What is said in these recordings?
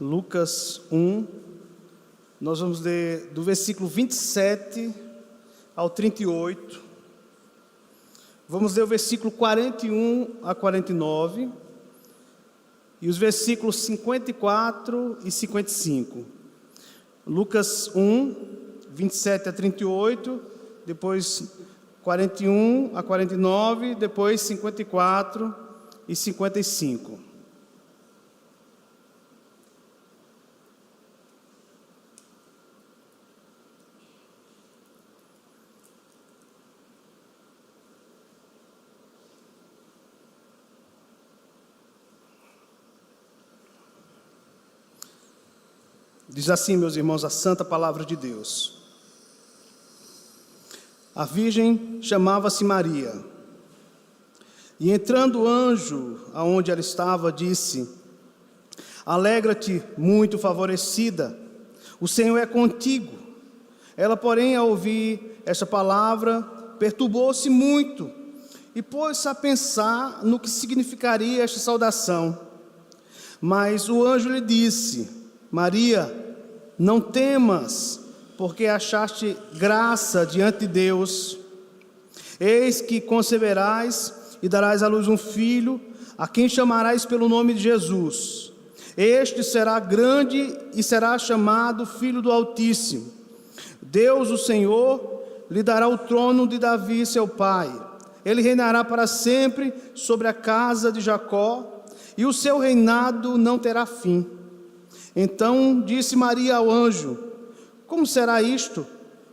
Lucas 1, nós vamos ler do versículo 27 ao 38. Vamos ler o versículo 41 a 49 e os versículos 54 e 55. Lucas 1, 27 a 38, depois 41 a 49, depois 54 e 55. Diz assim, meus irmãos, a santa palavra de Deus. A virgem chamava-se Maria. E entrando o anjo aonde ela estava, disse: Alegra-te, muito favorecida, o Senhor é contigo. Ela, porém, ao ouvir esta palavra, perturbou-se muito e pôs-se a pensar no que significaria esta saudação. Mas o anjo lhe disse: Maria, não temas, porque achaste graça diante de Deus. Eis que conceberás e darás à luz um filho, a quem chamarás pelo nome de Jesus. Este será grande e será chamado Filho do Altíssimo. Deus, o Senhor, lhe dará o trono de Davi, seu pai. Ele reinará para sempre sobre a casa de Jacó, e o seu reinado não terá fim. Então disse Maria ao anjo: Como será isto?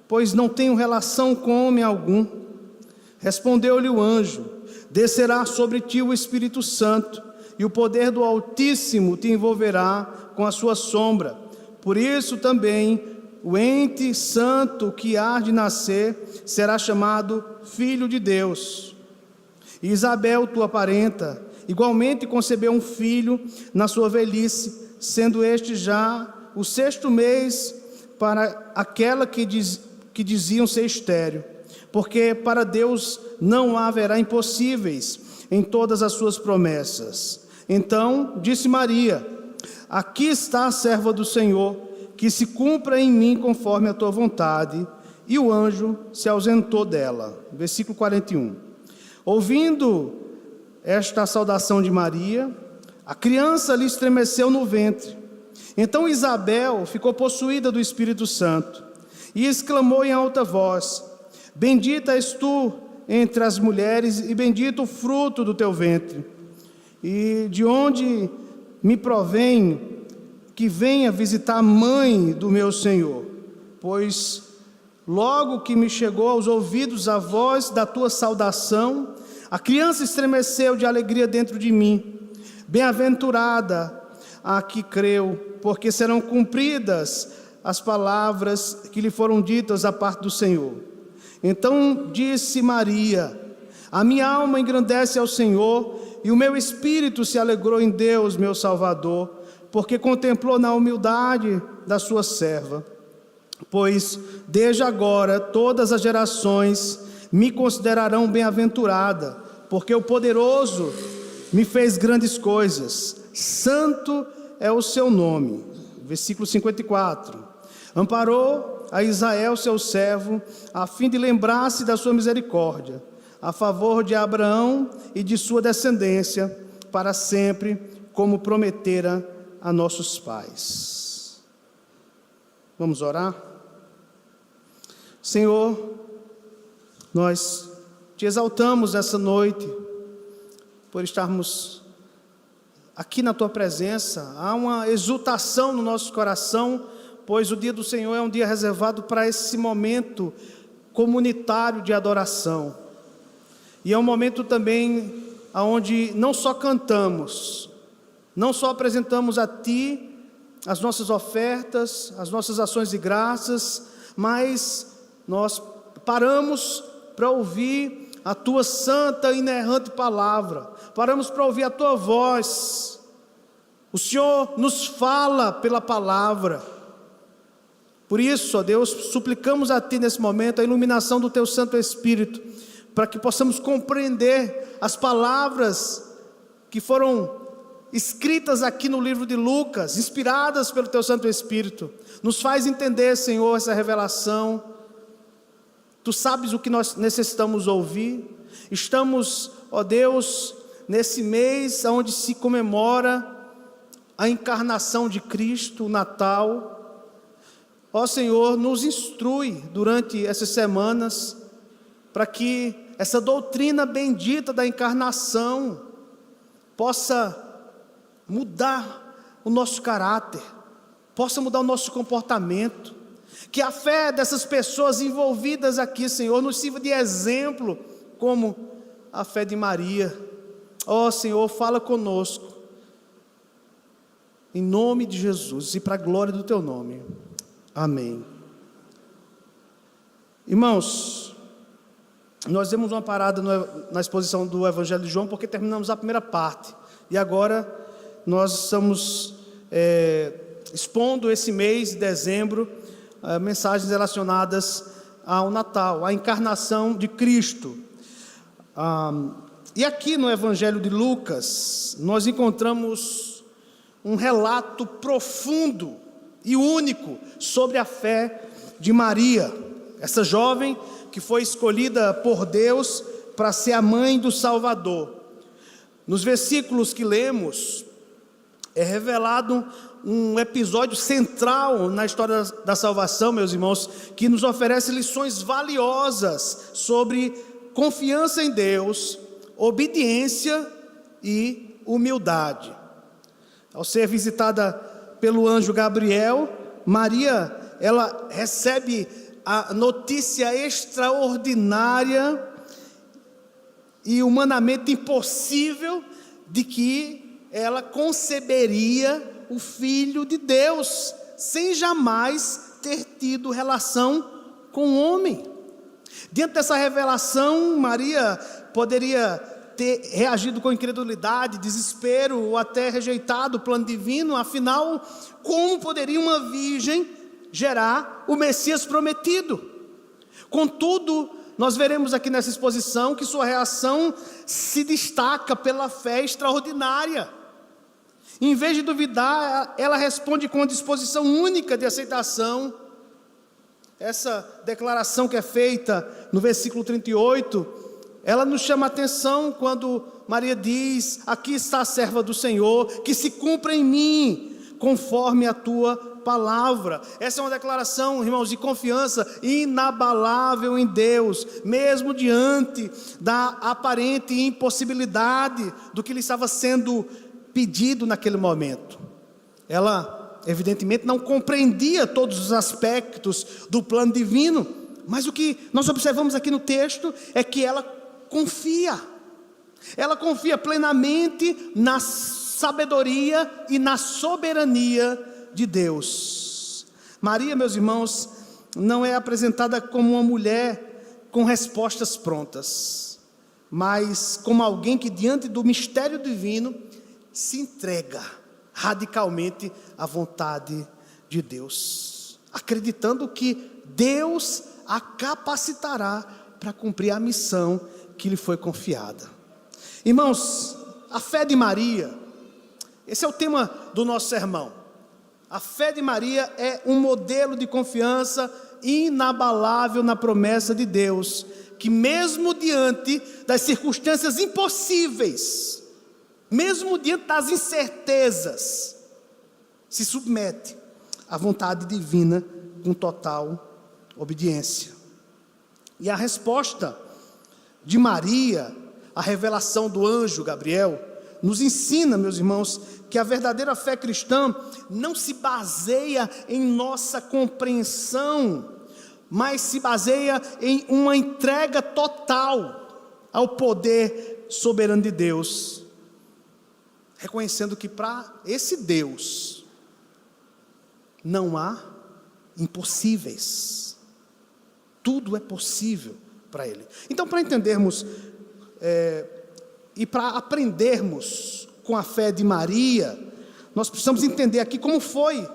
Pois não tenho relação com homem algum. Respondeu-lhe o anjo: Descerá sobre ti o Espírito Santo, e o poder do Altíssimo te envolverá com a sua sombra. Por isso também o ente santo que há de nascer será chamado Filho de Deus. E Isabel, tua parenta, igualmente concebeu um filho na sua velhice, sendo este já o 6º mês para aquela que diziam ser estéril, porque para Deus não haverá impossíveis em todas as suas promessas. Então disse Maria: Aqui está a serva do Senhor, que se cumpra em mim conforme a tua vontade. E o anjo se ausentou dela. Versículo 41. Ouvindo esta saudação de Maria, a criança lhe estremeceu no ventre. Então Isabel ficou possuída do Espírito Santo e exclamou em alta voz: Bendita és tu entre as mulheres e bendito o fruto do teu ventre. E de onde me provém que venha visitar a mãe do meu Senhor? Pois logo que me chegou aos ouvidos a voz da tua saudação, a criança estremeceu de alegria dentro de mim. Bem-aventurada a que creu, porque serão cumpridas as palavras que lhe foram ditas da parte do Senhor. Então disse Maria: A minha alma engrandece ao Senhor, e o meu espírito se alegrou em Deus, meu Salvador, porque contemplou na humildade da sua serva. Pois desde agora todas as gerações me considerarão bem-aventurada, porque o poderoso me fez grandes coisas, santo é o seu nome. Versículo 54. Amparou a Israel seu servo, a fim de lembrar-se da sua misericórdia, a favor de Abraão e de sua descendência, para sempre, como prometera a nossos pais. Vamos orar? Senhor, nós te exaltamos essa noite, por estarmos aqui na tua presença. Há uma exultação no nosso coração, pois o dia do Senhor é um dia reservado para esse momento comunitário de adoração. E é um momento também onde não só cantamos, não só apresentamos a Ti as nossas ofertas, as nossas ações de graças, mas nós paramos para ouvir a Tua santa e inerrante palavra, paramos para ouvir a Tua voz. O Senhor nos fala pela palavra. Por isso, ó Deus, suplicamos a Ti nesse momento a iluminação do Teu Santo Espírito, para que possamos compreender as palavras que foram escritas aqui no livro de Lucas, inspiradas pelo Teu Santo Espírito. Nos faz entender, Senhor, essa revelação. Tu sabes o que nós necessitamos ouvir. Estamos, ó Deus, nesse mês onde se comemora a encarnação de Cristo, o Natal. Ó Senhor, nos instrui durante essas semanas, para que essa doutrina bendita da encarnação possa mudar o nosso caráter, possa mudar o nosso comportamento, que a fé dessas pessoas envolvidas aqui, Senhor, nos sirva de exemplo, como a fé de Maria. Ó Senhor, fala conosco, em nome de Jesus e para a glória do Teu nome, amém. Irmãos, nós demos uma parada na exposição do Evangelho de João, porque terminamos a primeira parte, e agora nós estamos expondo esse mês de dezembro, mensagens relacionadas ao Natal, à encarnação de Cristo. E aqui no Evangelho de Lucas, nós encontramos um relato profundo e único sobre a fé de Maria, essa jovem que foi escolhida por Deus para ser a mãe do Salvador. Nos versículos que lemos, é revelado um episódio central na história da salvação, meus irmãos, que nos oferece lições valiosas sobre confiança em Deus, obediência e humildade. Ao ser visitada pelo anjo Gabriel, Maria, ela recebe a notícia extraordinária e humanamente impossível de que ela conceberia o Filho de Deus, sem jamais ter tido relação com o homem. Diante dessa revelação, Maria poderia ter reagido com incredulidade, desespero, ou até rejeitado o plano divino. Afinal, como poderia uma virgem gerar o Messias prometido? Contudo, nós veremos aqui nessa exposição que sua reação se destaca pela fé extraordinária. Em vez de duvidar, ela responde com uma disposição única de aceitação. Essa declaração que é feita no versículo 38, ela nos chama a atenção quando Maria diz: aqui está a serva do Senhor, que se cumpra em mim, conforme a tua palavra. Essa é uma declaração, irmãos, de confiança inabalável em Deus, mesmo diante da aparente impossibilidade do que lhe estava sendo pedido naquele momento. Ela, evidentemente, não compreendia todos os aspectos do plano divino, mas o que nós observamos aqui no texto é que ela confia plenamente na sabedoria e na soberania de Deus. Maria, meus irmãos, não é apresentada como uma mulher com respostas prontas, mas como alguém que, diante do mistério divino, se entrega radicalmente à vontade de Deus, acreditando que Deus a capacitará para cumprir a missão que lhe foi confiada. Irmãos, a fé de Maria, esse é o tema do nosso sermão. A fé de Maria é um modelo de confiança inabalável na promessa de Deus, que mesmo diante das circunstâncias impossíveis, mesmo diante das incertezas, se submete à vontade divina com total obediência. E a resposta de Maria, a revelação do anjo Gabriel, nos ensina, meus irmãos, que a verdadeira fé cristã não se baseia em nossa compreensão, mas se baseia em uma entrega total ao poder soberano de Deus, reconhecendo que para esse Deus não há impossíveis, tudo é possível para Ele. Então, para entendermos e para aprendermos com a fé de Maria, nós precisamos entender aqui como foi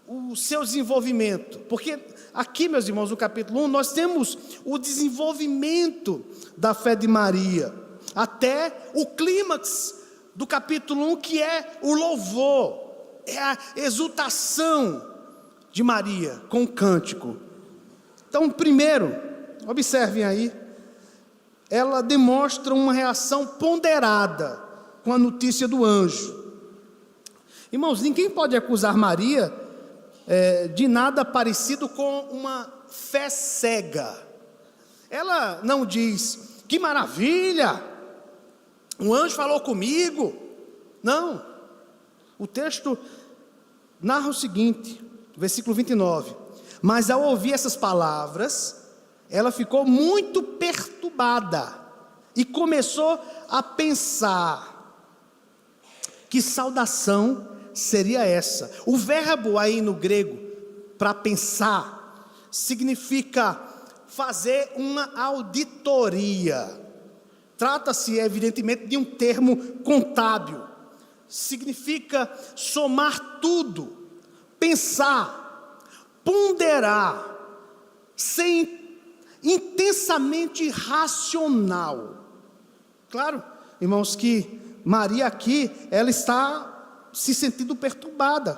o seu desenvolvimento, porque aqui, meus irmãos, no capítulo 1, nós temos o desenvolvimento da fé de Maria, até o clímax do capítulo 1, que é o louvor, é a exultação de Maria com o cântico. Então, primeiro, observem aí, ela demonstra uma reação ponderada com a notícia do anjo. Irmãos, ninguém pode acusar Maria de nada parecido com uma fé cega. Ela não diz, que maravilha, um anjo falou comigo. Não, o texto narra o seguinte, versículo 29, mas ao ouvir essas palavras, ela ficou muito perturbada e começou a pensar, que saudação seria essa? O verbo aí no grego, para pensar, significa fazer uma auditoria. Trata-se evidentemente de um termo contábil. Significa somar tudo, pensar, ponderar, ser intensamente racional. Claro, irmãos, que Maria aqui, ela está se sentindo perturbada,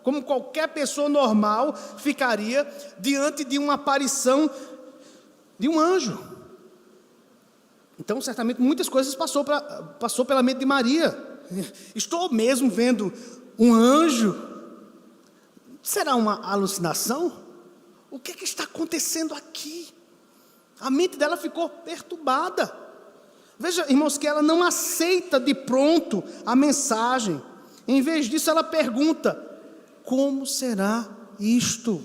como qualquer pessoa normal ficaria diante de uma aparição de um anjo. Então, certamente, muitas coisas passou pela mente de Maria. Estou mesmo vendo um anjo? Será uma alucinação? O que é que está acontecendo aqui? A mente dela ficou perturbada. Veja, irmãos, que ela não aceita de pronto a mensagem. Em vez disso, ela pergunta, como será isto?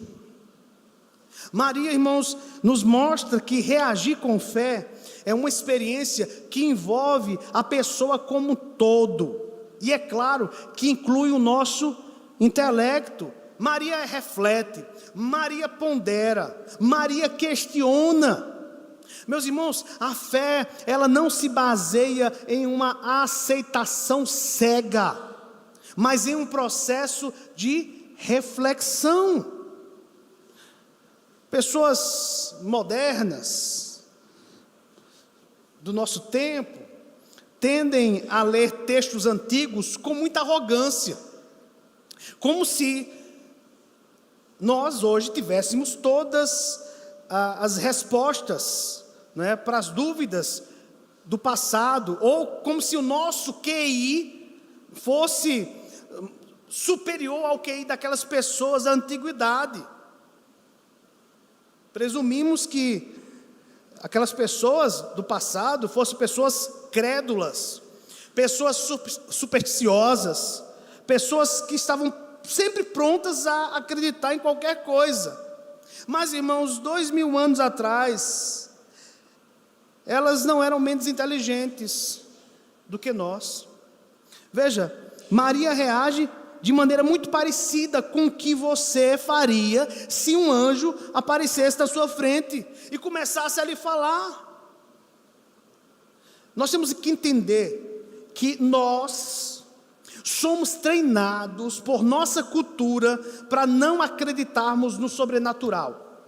Maria, irmãos, nos mostra que reagir com fé é uma experiência que envolve a pessoa como um todo. E é claro que inclui o nosso intelecto. Maria reflete, Maria pondera, Maria questiona. Meus irmãos, a fé, ela não se baseia em uma aceitação cega, mas em um processo de reflexão. Pessoas modernas do nosso tempo tendem a ler textos antigos com muita arrogância, como se nós hoje tivéssemos todas as respostas, né, para as dúvidas do passado, ou como se o nosso QI fosse superior ao QI daquelas pessoas da antiguidade. Presumimos que aquelas pessoas do passado fossem pessoas crédulas, pessoas supersticiosas, pessoas que estavam sempre prontas a acreditar em qualquer coisa. Mas, irmãos, 2000 anos atrás, elas não eram menos inteligentes do que nós. Veja, Maria reage de maneira muito parecida com o que você faria se um anjo aparecesse na sua frente e começasse a lhe falar. Nós temos que entender que nós somos treinados por nossa cultura para não acreditarmos no sobrenatural.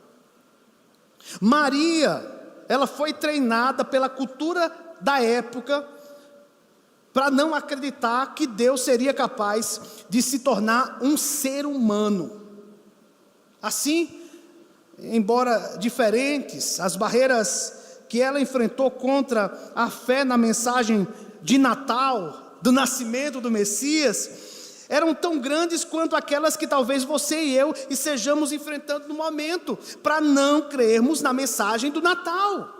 Maria, ela foi treinada pela cultura da época para não acreditar que Deus seria capaz de se tornar um ser humano. Assim, embora diferentes, as barreiras que ela enfrentou contra a fé na mensagem de Natal, do nascimento do Messias, eram tão grandes quanto aquelas que talvez você e eu estejamos enfrentando no momento, para não crermos na mensagem do Natal.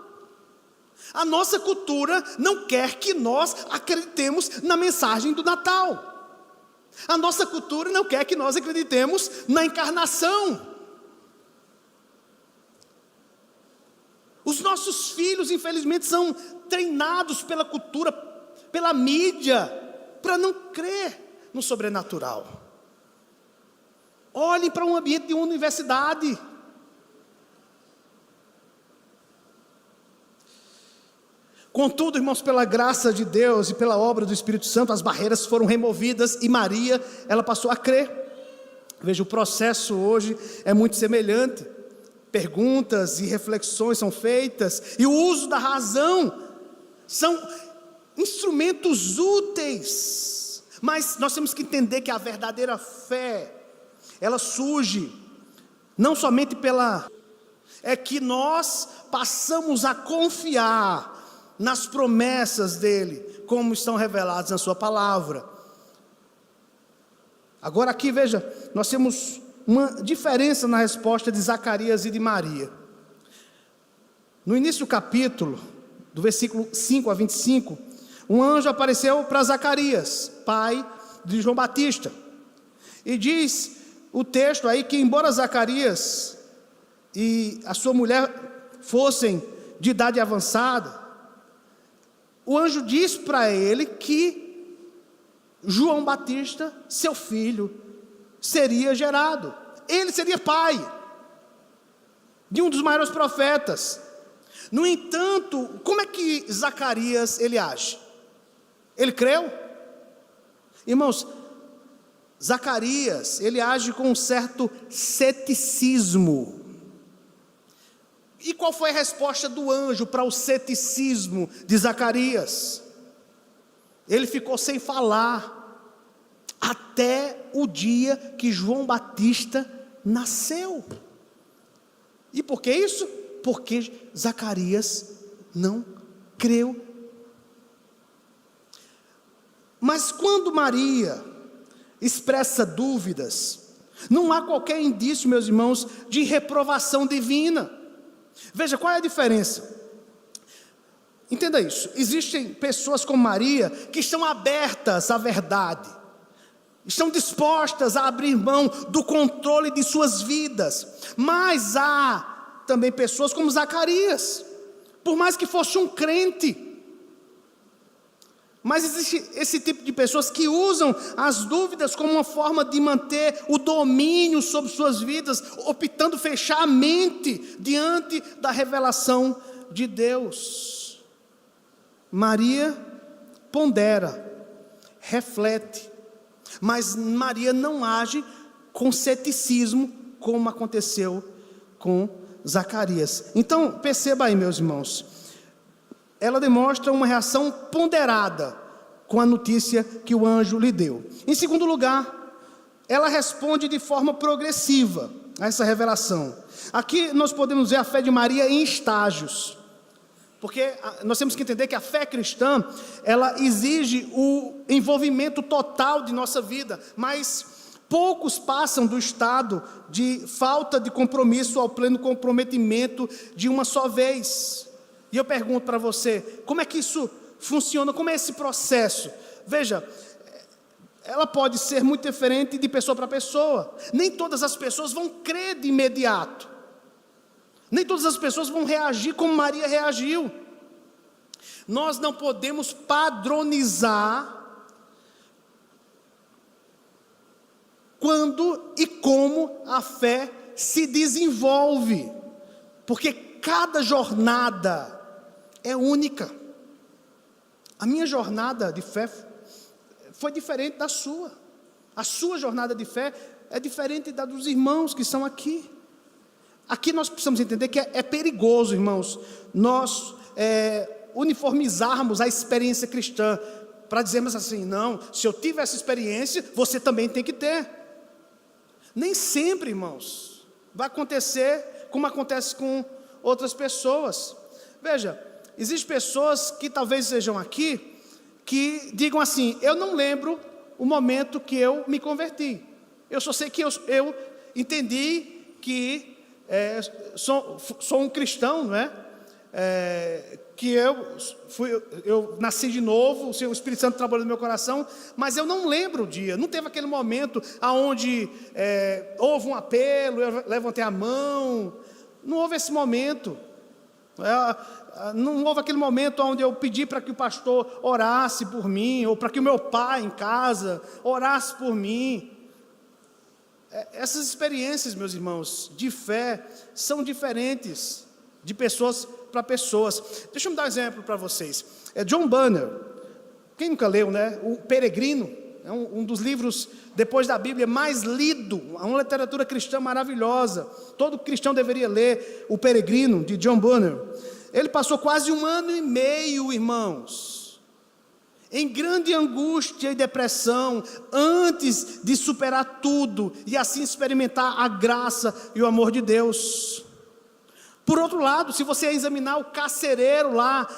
A nossa cultura não quer que nós acreditemos na mensagem do Natal. A nossa cultura não quer que nós acreditemos na encarnação. Os nossos filhos, infelizmente, são treinados pela cultura, pela mídia, para não crer no sobrenatural. Olhem para um ambiente de uma universidade. Contudo, irmãos, pela graça de Deus e pela obra do Espírito Santo, as barreiras foram removidas e Maria, ela passou a crer. Veja, o processo hoje é muito semelhante. Perguntas e reflexões são feitas, e o uso da razão são instrumentos úteis, mas nós temos que entender que a verdadeira fé, ela surge não somente é que nós passamos a confiar nas promessas dele, como estão reveladas na sua palavra. Agora aqui veja, nós temos uma diferença na resposta de Zacarias e de Maria. No início do capítulo, do versículo 5 a 25, um anjo apareceu para Zacarias, pai de João Batista, e diz o texto aí que embora Zacarias e a sua mulher fossem de idade avançada, o anjo diz para ele que João Batista, seu filho, seria gerado. Ele seria pai de um dos maiores profetas. No entanto, como é que Zacarias ele age? Ele creu? Irmãos, Zacarias ele age com um certo ceticismo. E qual foi a resposta do anjo para o ceticismo de Zacarias? Ele ficou sem falar até o dia que João Batista nasceu. E por que isso? Porque Zacarias não creu. Mas quando Maria expressa dúvidas, não há qualquer indício, meus irmãos, de reprovação divina. Veja, qual é a diferença? Entenda isso, existem pessoas como Maria, que estão abertas à verdade, estão dispostas a abrir mão do controle de suas vidas, mas há também pessoas como Zacarias, por mais que fosse um crente, mas existe esse tipo de pessoas que usam as dúvidas como uma forma de manter o domínio sobre suas vidas, optando fechar a mente diante da revelação de Deus. Maria pondera, reflete, mas Maria não age com ceticismo, como aconteceu com Zacarias. Então, perceba aí, meus irmãos, ela demonstra uma reação ponderada com a notícia que o anjo lhe deu. Em segundo lugar, ela responde de forma progressiva a essa revelação. Aqui nós podemos ver a fé de Maria em estágios, porque nós temos que entender que a fé cristã, ela exige o envolvimento total de nossa vida, mas poucos passam do estado de falta de compromisso ao pleno comprometimento de uma só vez. E eu pergunto para você, como é que isso funciona, como é esse processo? Veja, ela pode ser muito diferente de pessoa para pessoa, nem todas as pessoas vão crer de imediato, nem todas as pessoas vão reagir como Maria reagiu. Nós não podemos padronizar quando e como a fé se desenvolve, porque cada jornada é única. A minha jornada de fé foi diferente da sua. A sua jornada de fé é diferente da dos irmãos que estão aqui. Aqui nós precisamos entender que é perigoso, irmãos, nós uniformizarmos a experiência cristã, para dizermos assim, não, se eu tive essa experiência, você também tem que ter. Nem sempre, irmãos, vai acontecer como acontece com outras pessoas. Veja, existem pessoas que talvez sejam aqui, que digam assim, eu não lembro o momento que eu me converti, eu só sei que eu entendi que sou um cristão, não é? Que eu nasci de novo, o Espírito Santo trabalhou no meu coração, mas eu não lembro o dia, não teve aquele momento onde houve um apelo, eu levantei a mão, não houve esse momento, não houve aquele momento onde eu pedi para que o pastor orasse por mim, ou para que o meu pai em casa orasse por mim. Essas experiências, meus irmãos, de fé, são diferentes de pessoas para pessoas. Deixa eu me dar um exemplo para vocês. John Bunyan, quem nunca leu, né? O Peregrino, é um dos livros, depois da Bíblia, mais lido, uma literatura cristã maravilhosa. Todo cristão deveria ler O Peregrino, de John Bunyan. Ele passou quase 1 ano e meio, irmãos, em grande angústia e depressão, antes de superar tudo e assim experimentar a graça e o amor de Deus. Por outro lado, se você examinar o carcereiro lá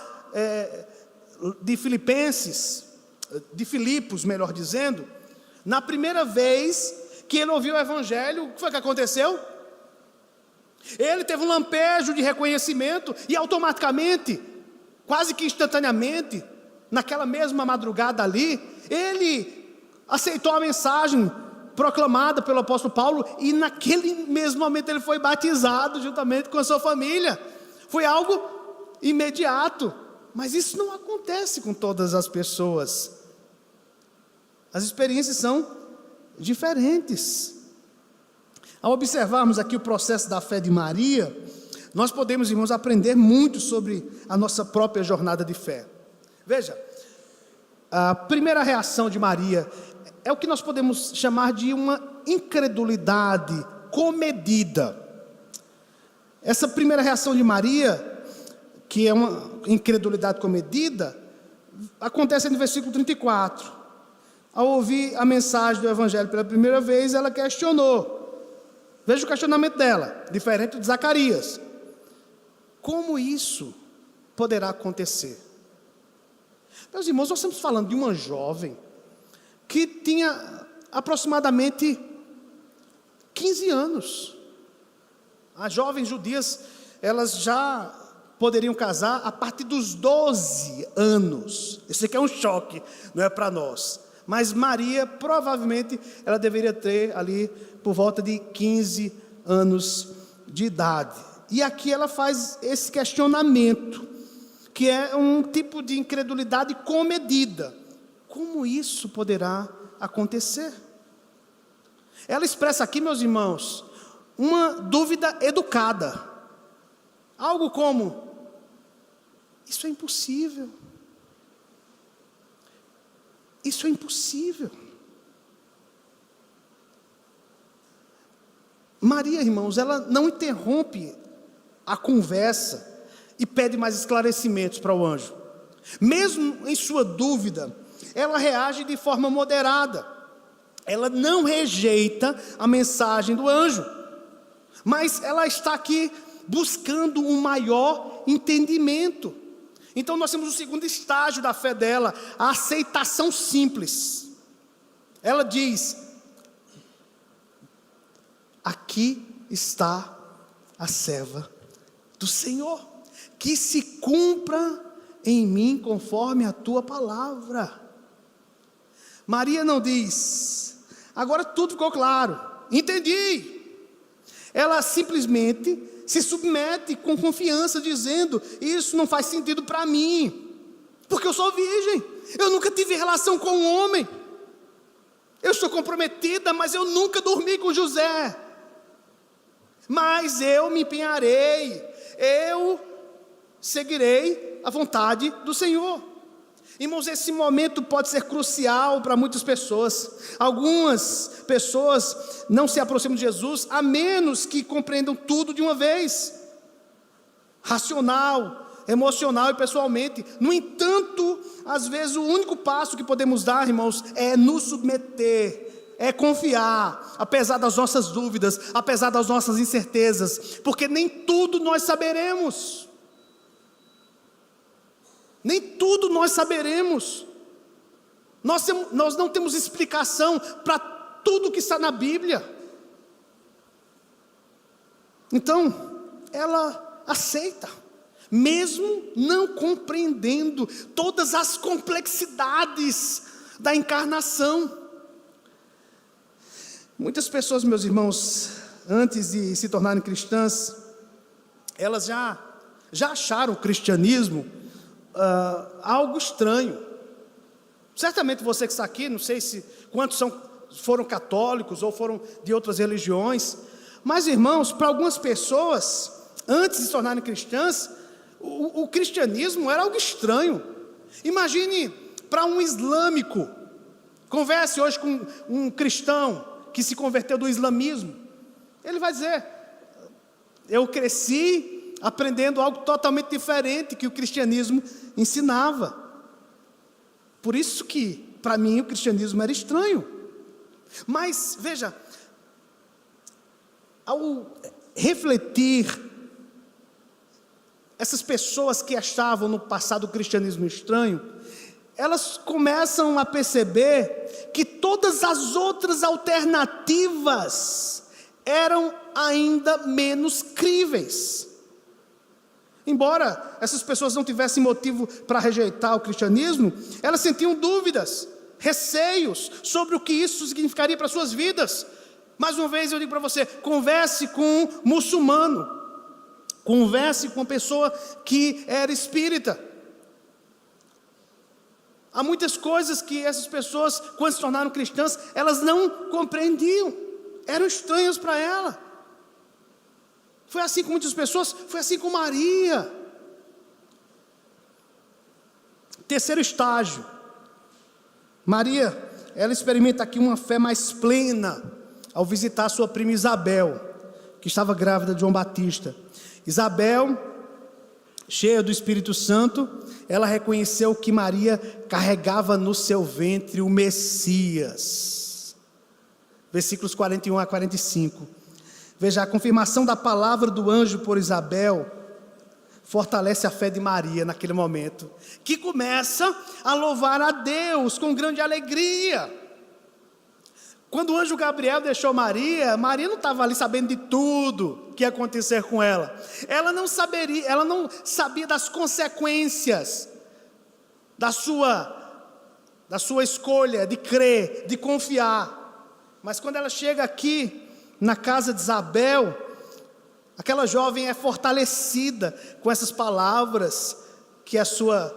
de Filipos, melhor dizendo, na primeira vez que ele ouviu o evangelho, o que foi que aconteceu? Ele teve um lampejo de reconhecimento e automaticamente, quase que instantaneamente, naquela mesma madrugada ali, ele aceitou a mensagem proclamada pelo apóstolo Paulo, e naquele mesmo momento ele foi batizado juntamente com a sua família. Foi algo imediato, mas isso não acontece com todas as pessoas. As experiências são diferentes. Ao observarmos aqui o processo da fé de Maria, nós podemos, irmãos, aprender muito sobre a nossa própria jornada de fé. Veja, a primeira reação de Maria é o que nós podemos chamar de uma incredulidade comedida. Essa primeira reação de Maria, que é uma incredulidade comedida, acontece no versículo 34. Ao ouvir a mensagem do evangelho pela primeira vez, ela questionou. Veja o questionamento dela, diferente de Zacarias. Como isso poderá acontecer? Meus irmãos, nós estamos falando de uma jovem que tinha aproximadamente 15 anos. As jovens judias, elas já poderiam casar a partir dos 12 anos. Isso aqui é um choque, não é para nós. Mas Maria, provavelmente, ela deveria ter ali por volta de 15 anos de idade. E aqui ela faz esse questionamento, que é um tipo de incredulidade comedida. Como isso poderá acontecer? Ela expressa aqui, meus irmãos, uma dúvida educada. Algo como: isso é impossível. Isso é impossível. Maria, irmãos, ela não interrompe a conversa e pede mais esclarecimentos para o anjo. Mesmo em sua dúvida, ela reage de forma moderada. Ela não rejeita a mensagem do anjo, mas ela está aqui buscando um maior entendimento. Então nós temos o segundo estágio da fé dela, a aceitação simples. Ela diz: aqui está a serva do Senhor, que se cumpra em mim conforme a tua palavra. Maria não diz: agora tudo ficou claro, entendi. Ela simplesmente se submete com confiança, dizendo: isso não faz sentido para mim, porque eu sou virgem, eu nunca tive relação com um homem, eu estou comprometida, mas eu nunca dormi com José, mas eu me empenharei, eu seguirei a vontade do Senhor. Irmãos, esse momento pode ser crucial para muitas pessoas. Algumas pessoas não se aproximam de Jesus a menos que compreendam tudo de uma vez, racional, emocional e pessoalmente. No entanto, às vezes o único passo que podemos dar, irmãos, é nos submeter, é confiar, apesar das nossas dúvidas, apesar das nossas incertezas, porque nem tudo nós saberemos. Nem tudo nós saberemos. Nós não temos explicação para tudo que está na Bíblia. Então, ela aceita, mesmo não compreendendo todas as complexidades da encarnação. Muitas pessoas, meus irmãos, antes de se tornarem cristãs, elas já acharam o cristianismo algo estranho. Certamente você que está aqui, não sei se quantos foram católicos ou foram de outras religiões, mas irmãos, para algumas pessoas, antes de se tornarem cristãs, o cristianismo era algo estranho. Imagine para um islâmico, converse hoje com um cristão que se converteu do islamismo, ele vai dizer: eu cresci aprendendo algo totalmente diferente que o cristianismo ensinava. Por isso que, para mim, o cristianismo era estranho. Mas, veja, ao refletir, essas pessoas que achavam no passado o cristianismo estranho, elas começam a perceber que todas as outras alternativas eram ainda menos críveis. Embora essas pessoas não tivessem motivo para rejeitar o cristianismo, elas sentiam dúvidas, receios sobre o que isso significaria para suas vidas. Mais uma vez eu digo para você, converse com um muçulmano, converse com uma pessoa que era espírita. Há muitas coisas que essas pessoas, quando se tornaram cristãs, elas não compreendiam, eram estranhas para ela. Foi assim com muitas pessoas, foi assim com Maria. Terceiro estágio. Maria, ela experimenta aqui uma fé mais plena ao visitar sua prima Isabel, que estava grávida de João Batista. Isabel, cheia do Espírito Santo, ela reconheceu que Maria carregava no seu ventre o Messias. Versículos 41 a 45. Veja, a confirmação da palavra do anjo por Isabel fortalece a fé de Maria naquele momento, que começa a louvar a Deus com grande alegria. Quando o anjo Gabriel deixou Maria, Maria não estava ali sabendo de tudo que ia acontecer com ela. Ela não sabia das consequências da sua escolha de crer, de confiar. Mas quando ela chega aqui na casa de Isabel, aquela jovem é fortalecida com essas palavras que a sua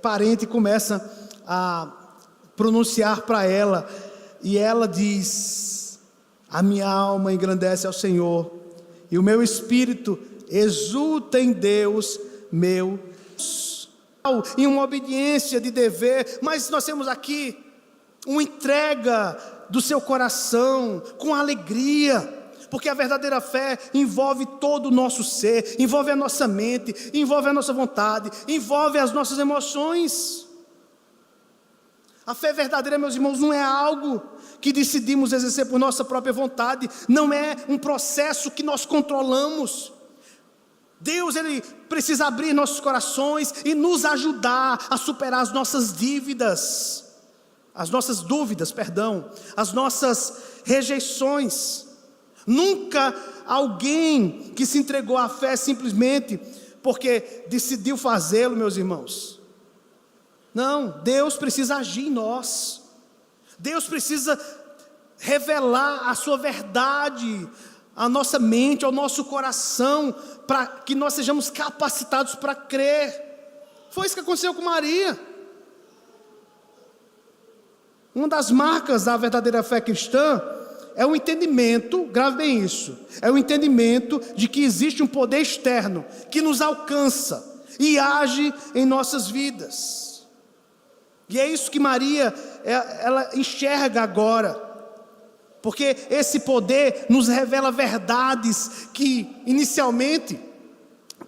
parente começa a pronunciar para ela. E ela diz: a minha alma engrandece ao Senhor, e o meu espírito exulta em Deus, meu Deus. Em uma obediência de dever, mas nós temos aqui uma entrega do seu coração, com alegria, porque a verdadeira fé envolve todo o nosso ser, envolve a nossa mente, envolve a nossa vontade, envolve as nossas emoções. A fé verdadeira, meus irmãos, não é algo que decidimos exercer por nossa própria vontade, não é um processo que nós controlamos. Deus, Ele precisa abrir nossos corações e nos ajudar a superar as nossas dívidas, as nossas dúvidas, as nossas rejeições. Nunca alguém que se entregou à fé simplesmente porque decidiu fazê-lo, meus irmãos. Não, Deus precisa agir em nós. Deus precisa revelar a sua verdade à nossa mente, ao nosso coração, para que nós sejamos capacitados para crer. Foi isso que aconteceu com Maria. Uma das marcas da verdadeira fé cristã é o entendimento, grave bem isso, é o entendimento de que existe um poder externo que nos alcança e age em nossas vidas. E é isso que Maria, ela enxerga agora, porque esse poder nos revela verdades que inicialmente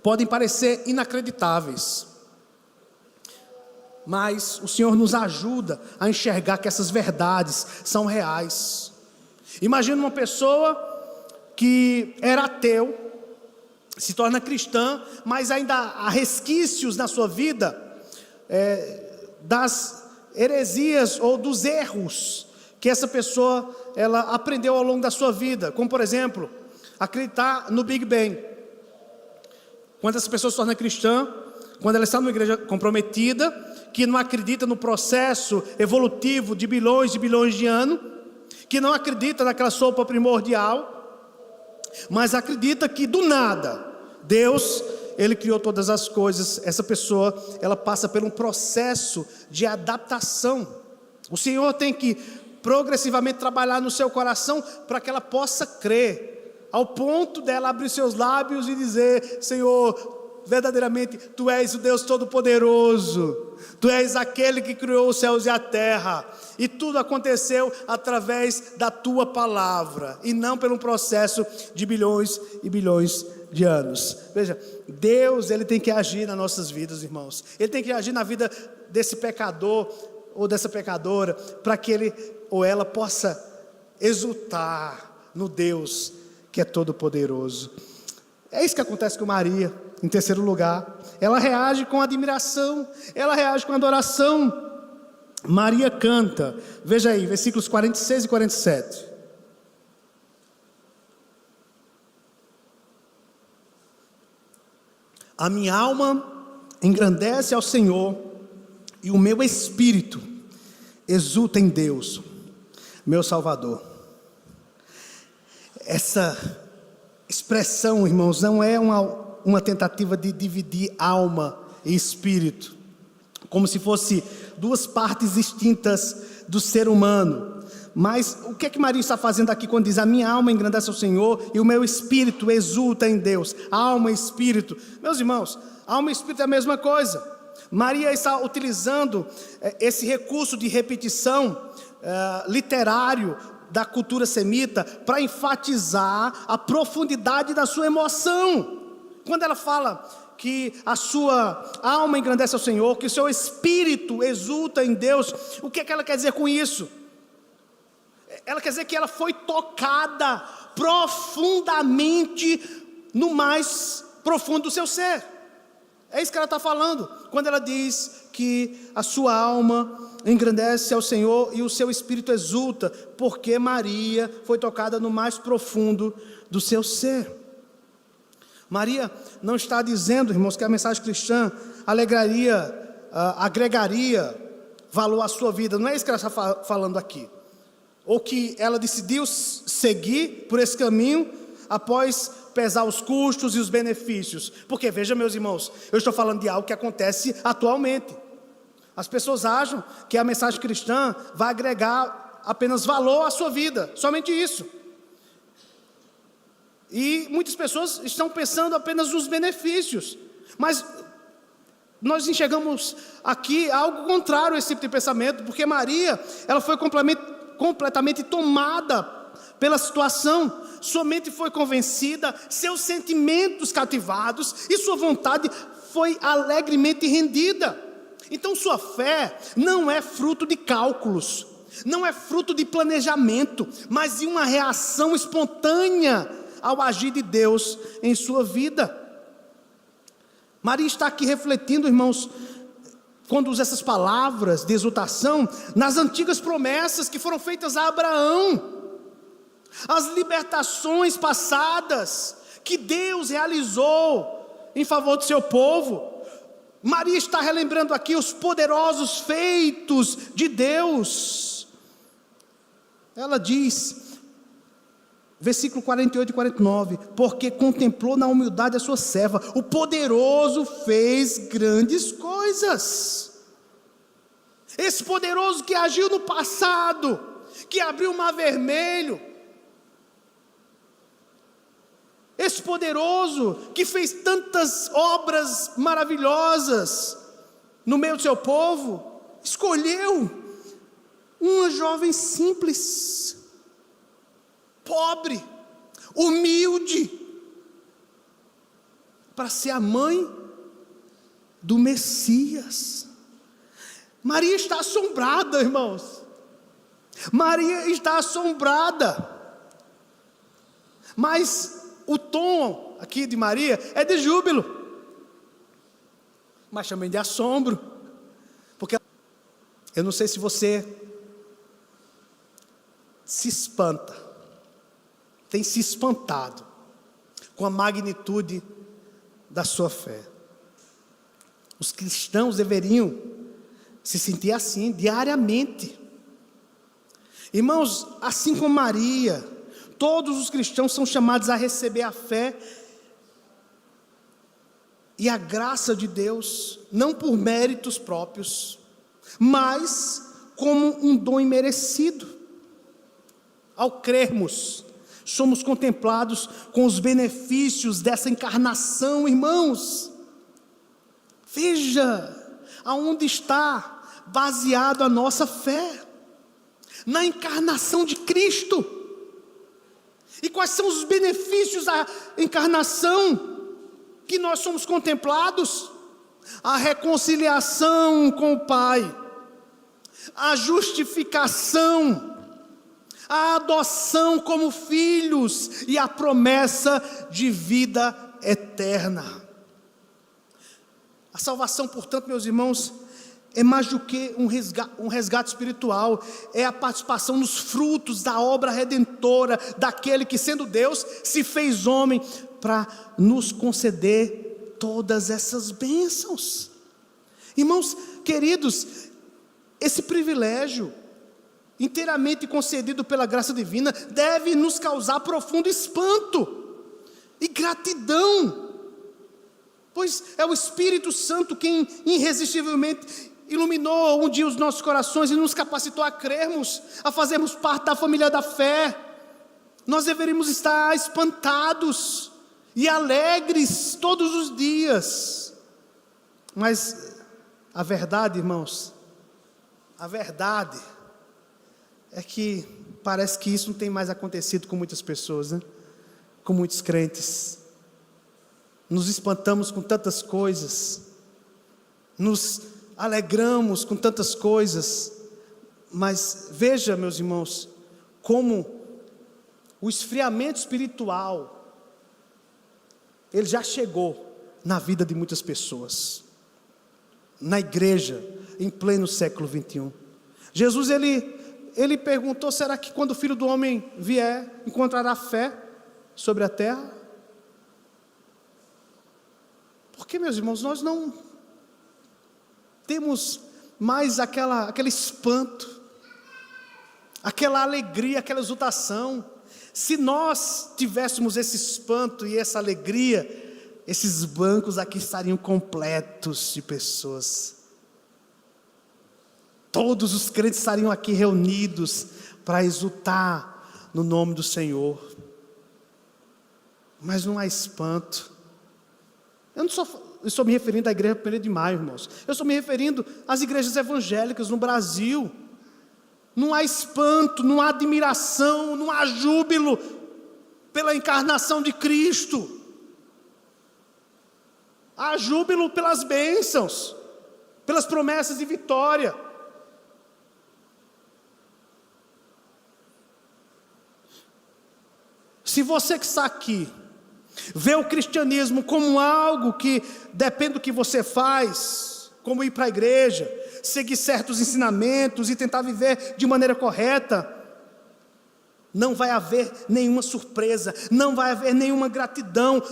podem parecer inacreditáveis, mas o Senhor nos ajuda a enxergar que essas verdades são reais. Imagina uma pessoa que era ateu, se torna cristã, mas ainda há resquícios na sua vida das heresias ou dos erros que essa pessoa ela aprendeu ao longo da sua vida, como por exemplo, acreditar no Big Bang. Quando essa pessoa se torna cristã, quando ela está numa igreja comprometida, que não acredita no processo evolutivo de bilhões de anos, que não acredita naquela sopa primordial, mas acredita que do nada, Deus, Ele criou todas as coisas. Essa pessoa, ela passa por um processo de adaptação. O Senhor tem que progressivamente trabalhar no seu coração para que ela possa crer, ao ponto dela abrir seus lábios e dizer: Senhor, verdadeiramente Tu és o Deus Todo-Poderoso, Tu és aquele que criou os céus e a terra, e tudo aconteceu através da Tua palavra, e não pelo processo de bilhões e bilhões de anos. Veja, Deus, Ele tem que agir nas nossas vidas, irmãos. Ele tem que agir na vida desse pecador ou dessa pecadora, para que ele ou ela possa exultar no Deus que é todo poderoso. É isso que acontece com Maria. Em terceiro lugar, ela reage com admiração, ela reage com adoração. Maria canta, veja aí, versículos 46 e 47. A minha alma engrandece ao Senhor, e o meu espírito exulta em Deus, meu Salvador. Essa expressão, irmãos, não é uma tentativa de dividir alma e espírito, como se fosse duas partes distintas do ser humano. Mas o que é que Maria está fazendo aqui quando diz: a minha alma engrandece ao Senhor e o meu espírito exulta em Deus? Alma e espírito, meus irmãos, alma e espírito é a mesma coisa. Maria está utilizando esse recurso de repetição literário da cultura semita para enfatizar a profundidade da sua emoção. Quando ela fala que a sua alma engrandece ao Senhor, que o seu espírito exulta em Deus, o que é que ela quer dizer com isso? Ela quer dizer que ela foi tocada profundamente no mais profundo do seu ser. É isso que ela está falando, quando ela diz que a sua alma engrandece ao Senhor e o seu espírito exulta, porque Maria foi tocada no mais profundo do seu ser. Maria não está dizendo, irmãos, que a mensagem cristã agregaria valor à sua vida. Não é isso que ela está falando aqui. Ou que ela decidiu seguir por esse caminho após pesar os custos e os benefícios. Porque veja, meus irmãos, eu estou falando de algo que acontece atualmente. As pessoas acham que a mensagem cristã vai agregar apenas valor à sua vida, somente isso. E muitas pessoas estão pensando apenas nos benefícios, mas nós enxergamos aqui algo contrário a esse tipo de pensamento, porque Maria, ela foi completamente tomada pela situação, sua mente foi convencida, seus sentimentos cativados e sua vontade foi alegremente rendida. Então sua fé não é fruto de cálculos, não é fruto de planejamento, mas de uma reação espontânea ao agir de Deus em sua vida. Maria está aqui refletindo, irmãos, quando usa essas palavras de exultação, nas antigas promessas que foram feitas a Abraão, as libertações passadas que Deus realizou em favor do seu povo. Maria está relembrando aqui os poderosos feitos de Deus. Ela diz, versículo 48 e 49, porque contemplou na humildade a sua serva, o poderoso fez grandes coisas. Esse poderoso que agiu no passado, que abriu o mar vermelho, esse poderoso que fez tantas obras maravilhosas no meio do seu povo, escolheu uma jovem simples, pobre, humilde, para ser a mãe do Messias. Maria está assombrada, irmãos. Maria está assombrada. Mas o tom aqui de Maria é de júbilo, mas também de assombro, porque eu não sei se você se espanta, tem se espantado com a magnitude da sua fé. Os cristãos deveriam se sentir assim diariamente. Irmãos, assim como Maria, todos os cristãos são chamados a receber a fé e a graça de Deus, não por méritos próprios, mas como um dom imerecido. Ao crermos, somos contemplados com os benefícios dessa encarnação, irmãos. Veja aonde está baseado a nossa fé: na encarnação de Cristo. E quais são os benefícios da encarnação que nós somos contemplados? A reconciliação com o Pai, a justificação, a adoção como filhos e a promessa de vida eterna. A salvação, portanto, meus irmãos, é mais do que um resgate espiritual, é a participação nos frutos da obra redentora daquele que, sendo Deus, se fez homem para nos conceder todas essas bênçãos. Irmãos queridos, esse privilégio inteiramente concedido pela graça divina deve nos causar profundo espanto e gratidão, pois é o Espírito Santo quem irresistivelmente iluminou um dia os nossos corações e nos capacitou a crermos, a fazermos parte da família da fé. Nós deveríamos estar espantados e alegres todos os dias. Mas a verdade, irmãos, a verdade é que parece que isso não tem mais acontecido com muitas pessoas, né? Com muitos crentes. Nos espantamos com tantas coisas, nos alegramos com tantas coisas, mas veja, meus irmãos, como o esfriamento espiritual, ele já chegou na vida de muitas pessoas, na igreja, em pleno século 21. Jesus, ele perguntou, será que quando o Filho do Homem vier, encontrará fé sobre a terra? Porque, meus irmãos, nós não temos mais aquele espanto, aquela alegria, aquela exultação. Se nós tivéssemos esse espanto e essa alegria, esses bancos aqui estariam completos de pessoas. Todos os crentes estariam aqui reunidos para exultar no nome do Senhor. Mas não há espanto. Eu não estou me referindo à igreja 1 de maio, irmãos. Eu estou me referindo às igrejas evangélicas no Brasil. Não há espanto, não há admiração, não há júbilo pela encarnação de Cristo. Há júbilo pelas bênçãos, pelas promessas de vitória. Se você que está aqui vê o cristianismo como algo que depende do que você faz, como ir para a igreja, seguir certos ensinamentos e tentar viver de maneira correta, não vai haver nenhuma surpresa, não vai haver nenhuma gratidão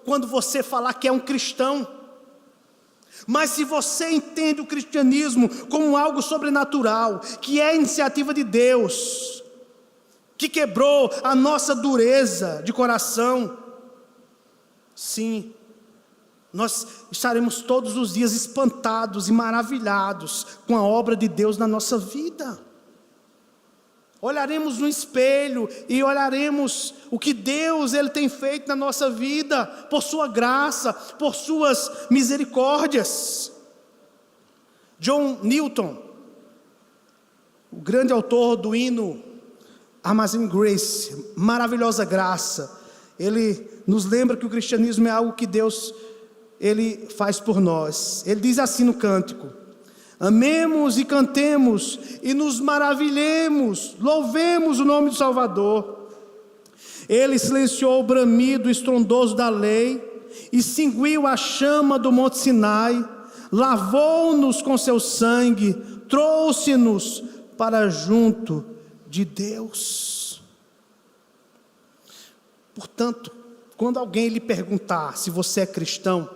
quando você falar que é um cristão. Mas se você entende o cristianismo como algo sobrenatural, que é iniciativa de Deus, que quebrou a nossa dureza de coração, sim, nós estaremos todos os dias espantados e maravilhados com a obra de Deus na nossa vida. Olharemos no espelho e olharemos o que Deus ele tem feito na nossa vida, por sua graça, por suas misericórdias. John Newton, o grande autor do hino Amazing Grace, maravilhosa graça, ele nos lembra que o cristianismo é algo que Deus ele faz por nós. Ele diz assim no cântico: amemos e cantemos e nos maravilhemos, louvemos o nome do Salvador. Ele silenciou o bramido estrondoso da lei, extinguiu a chama do monte Sinai, lavou-nos com seu sangue, trouxe-nos para junto de Deus. Portanto, quando alguém lhe perguntar se você é cristão,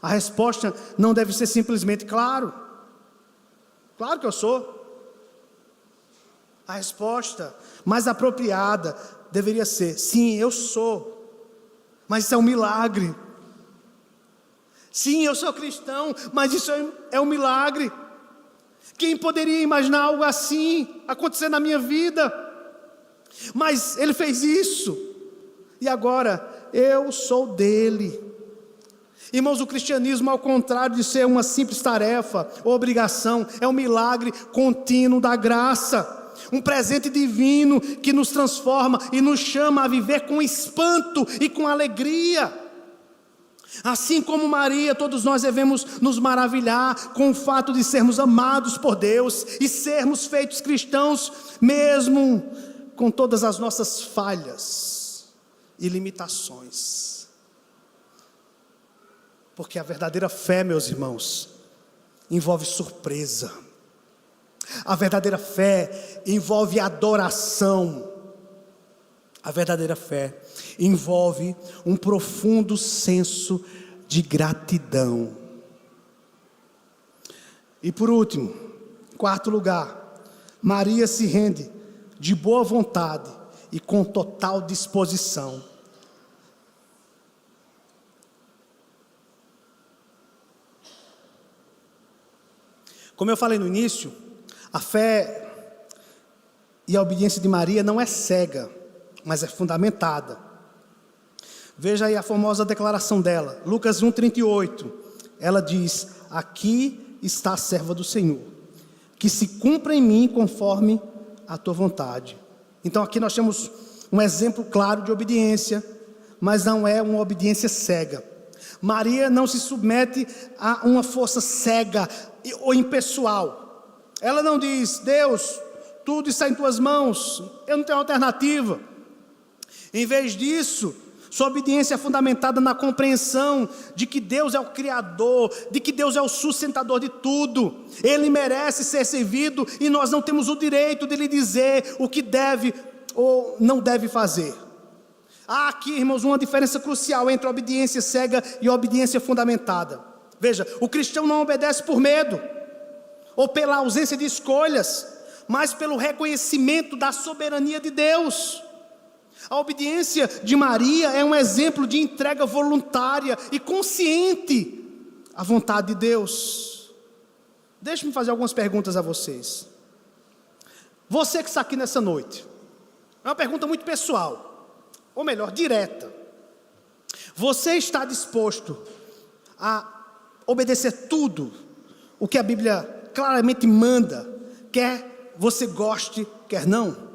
a resposta não deve ser simplesmente claro que eu sou. A resposta mais apropriada deveria ser: sim, eu sou, mas isso é um milagre. Sim, eu sou cristão, mas isso é um milagre. Quem poderia imaginar algo assim acontecer na minha vida? Mas Ele fez isso, e agora eu sou dele. Irmãos, o cristianismo, ao contrário de ser uma simples tarefa ou obrigação, é um milagre contínuo da graça. um presente divino que nos transforma e nos chama a viver com espanto e com alegria. Assim como Maria, todos nós devemos nos maravilhar com o fato de sermos amados por Deus e sermos feitos cristãos, mesmo com todas as nossas falhas e limitações. Porque a verdadeira fé, meus irmãos, envolve surpresa. A verdadeira fé envolve adoração. A verdadeira fé envolve um profundo senso de gratidão. E por último, quarto lugar, Maria se rende de boa vontade e com total disposição. Como eu falei no início, a fé e a obediência de Maria não é cega, mas é fundamentada. Veja aí a famosa declaração dela, Lucas 1,38. Ela diz: aqui está a serva do Senhor, que se cumpra em mim conforme a tua vontade. Então aqui nós temos um exemplo claro de obediência, mas não é uma obediência cega. Maria não se submete a uma força cega ou impessoal. Ela não diz: Deus, tudo está em tuas mãos, eu não tenho alternativa. Em vez disso, sua obediência é fundamentada na compreensão de que Deus é o Criador, de que Deus é o sustentador de tudo. Ele merece ser servido e nós não temos o direito de lhe dizer o que deve ou não deve fazer. Há aqui, irmãos, uma diferença crucial entre a obediência cega e a obediência fundamentada. Veja, o cristão não obedece por medo ou pela ausência de escolhas, mas pelo reconhecimento da soberania de Deus. A obediência de Maria é um exemplo de entrega voluntária e consciente à vontade de Deus. Deixe-me fazer algumas perguntas a vocês. Você que está aqui nessa noite, é uma pergunta muito pessoal, ou melhor, direta. Você está disposto a obedecer tudo o que a Bíblia claramente manda, quer você goste, quer não?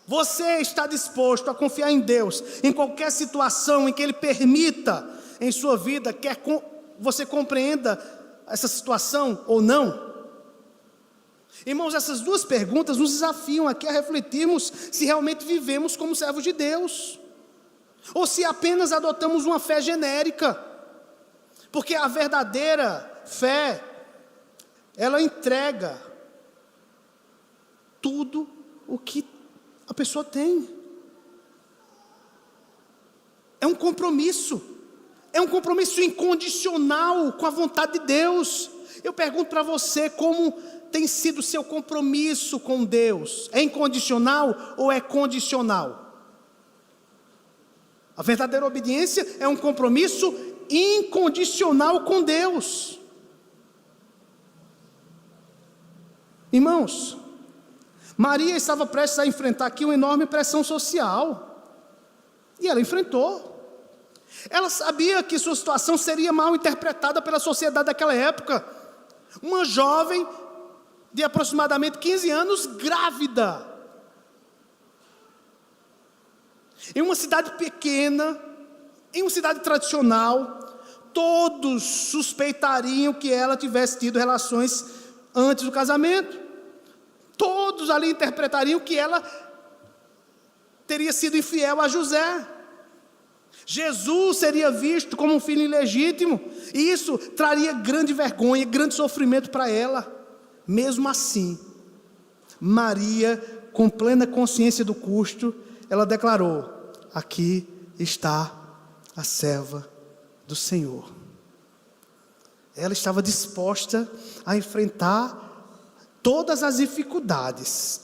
Você está disposto a confiar em Deus em qualquer situação em que Ele permita em sua vida, quer você compreenda essa situação ou não? Irmãos, essas duas perguntas nos desafiam aqui a refletirmos se realmente vivemos como servos de Deus, ou se apenas adotamos uma fé genérica. Porque a verdadeira fé, ela entrega tudo o que a pessoa tem. É um compromisso incondicional com a vontade de Deus. Eu pergunto para você, como tem sido o seu compromisso com Deus? É incondicional ou é condicional? A verdadeira obediência é um compromisso incondicional com Deus. Irmãos, Maria estava prestes a enfrentar aqui uma enorme pressão social, e ela enfrentou. Ela sabia que sua situação seria mal interpretada pela sociedade daquela época. Uma jovem de aproximadamente 15 anos, grávida, em uma cidade pequena, em uma cidade tradicional, todos suspeitariam que ela tivesse tido relações antes do casamento. Todos ali interpretariam que ela teria sido infiel a José. Jesus seria visto como um filho ilegítimo, e isso traria grande vergonha, grande sofrimento para ela. Mesmo assim, Maria, com plena consciência do custo, ela declarou: aqui está a serva do Senhor. Ela estava disposta a enfrentar todas as dificuldades,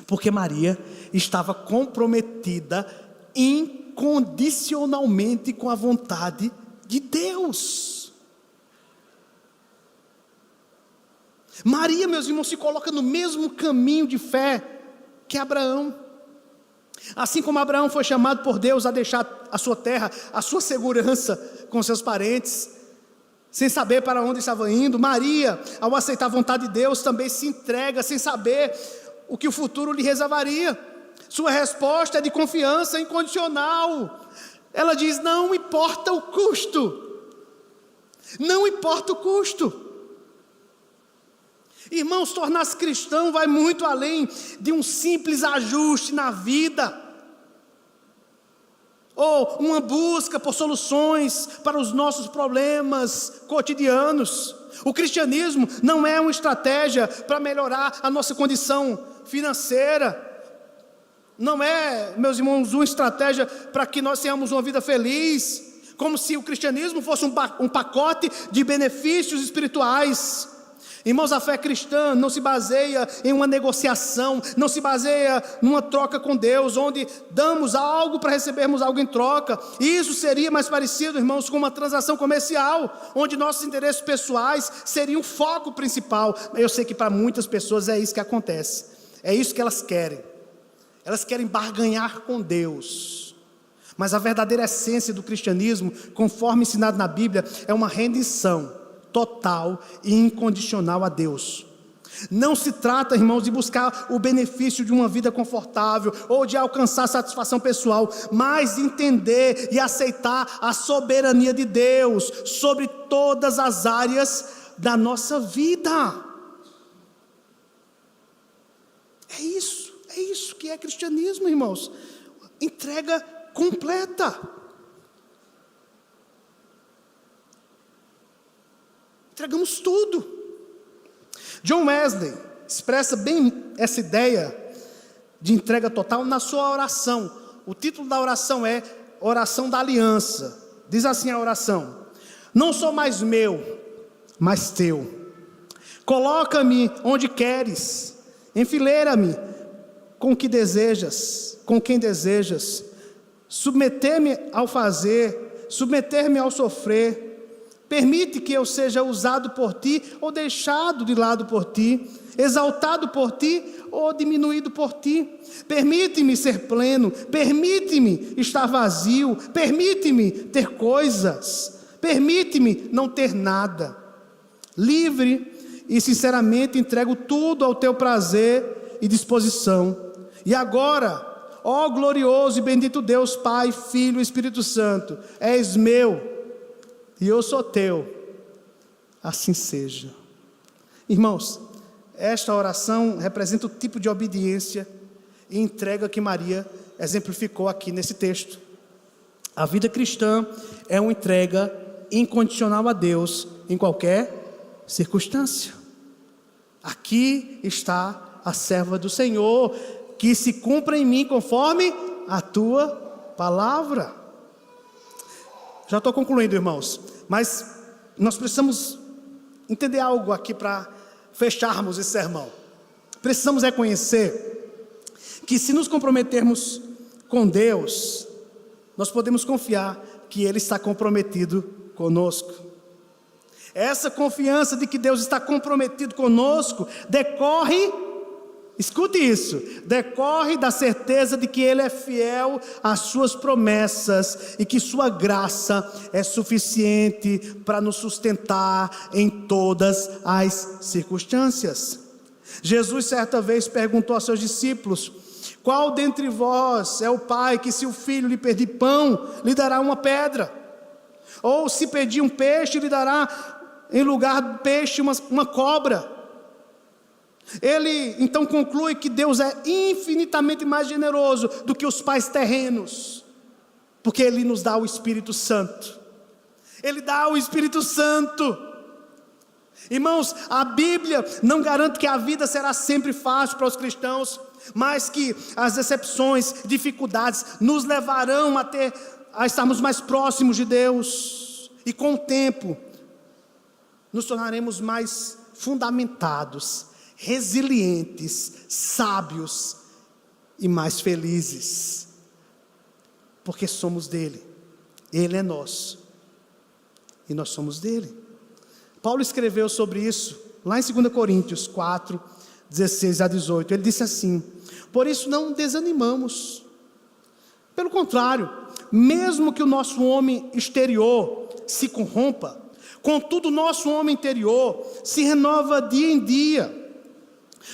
porque Maria estava comprometida incondicionalmente com a vontade de Deus. Maria, meus irmãos, se coloca no mesmo caminho de fé que Abraão. Assim como Abraão foi chamado por Deus a deixar a sua terra, a sua segurança com seus parentes, sem saber para onde estava indo. Maria, ao aceitar a vontade de Deus, também se entrega sem saber o que o futuro lhe reservaria. Sua resposta é de confiança incondicional. Ela diz: não importa o custo. Não importa o custo. Irmãos, tornar-se cristão vai muito além de um simples ajuste na vida, ou uma busca por soluções para os nossos problemas cotidianos. O cristianismo não é uma estratégia para melhorar a nossa condição financeira. Não é, meus irmãos, uma estratégia para que nós tenhamos uma vida feliz, como se o cristianismo fosse um pacote de benefícios espirituais. Irmãos, a fé cristã não se baseia em uma negociação, não se baseia numa troca com Deus, onde damos algo para recebermos algo em troca. Isso seria mais parecido, irmãos, com uma transação comercial, onde nossos interesses pessoais seriam o foco principal. Eu sei que para muitas pessoas é isso que acontece, é isso que elas querem. Elas querem barganhar com Deus. Mas a verdadeira essência do cristianismo, conforme ensinado na Bíblia, é uma rendição total e incondicional a Deus. Não se trata, irmãos, de buscar o benefício de uma vida confortável ou de alcançar satisfação pessoal, mas de entender e aceitar a soberania de Deus sobre todas as áreas da nossa vida. É isso que é cristianismo, irmãos. Entrega completa. Entregamos tudo. John Wesley expressa bem essa ideia de entrega total na sua oração. O título da oração é Oração da Aliança. Diz assim a oração: não sou mais meu, mas teu. Coloca-me onde queres, enfileira-me com quem desejas. Submeter-me ao fazer, submeter-me ao sofrer. Permite que eu seja usado por ti ou deixado de lado por ti, exaltado por ti ou diminuído por ti. Permite-me ser pleno, permite-me estar vazio, permite-me ter coisas, permite-me não ter nada. Livre e sinceramente entrego tudo ao teu prazer e disposição. E agora, ó glorioso e bendito Deus, Pai, Filho e Espírito Santo, és meu e eu sou teu, assim seja. Irmãos, esta oração representa o tipo de obediência e entrega que Maria exemplificou aqui nesse texto. A vida cristã é uma entrega incondicional a Deus em qualquer circunstância. Aqui está a serva do Senhor, que se cumpra em mim conforme a tua palavra. Já estou concluindo, irmãos, mas nós precisamos entender algo aqui para fecharmos esse sermão. Precisamos reconhecer que se nos comprometermos com Deus, nós podemos confiar que Ele está comprometido conosco. Essa confiança de que Deus está comprometido conosco decorre, escute isso, decorre da certeza de que Ele é fiel às suas promessas e que sua graça é suficiente para nos sustentar em todas as circunstâncias. Jesus certa vez perguntou aos seus discípulos: qual dentre vós é o pai que, se o filho lhe pedir pão, lhe dará uma pedra? Ou se pedir um peixe, lhe dará em lugar do peixe uma cobra? Ele então conclui que Deus é infinitamente mais generoso do que os pais terrenos, porque Ele nos dá o Espírito Santo. Ele dá o Espírito Santo. Irmãos, a Bíblia não garante que a vida será sempre fácil para os cristãos, mas que as decepções, dificuldades nos levarão a estarmos mais próximos de Deus, e com o tempo nos tornaremos mais fundamentados, resilientes, sábios e mais felizes, porque somos dele, ele é nosso e nós somos dele. Paulo escreveu sobre isso lá em 2 Coríntios 4, 16 a 18, ele disse assim: por isso não desanimamos, pelo contrário, mesmo que o nosso homem exterior se corrompa, Contudo, nosso homem interior se renova dia em dia,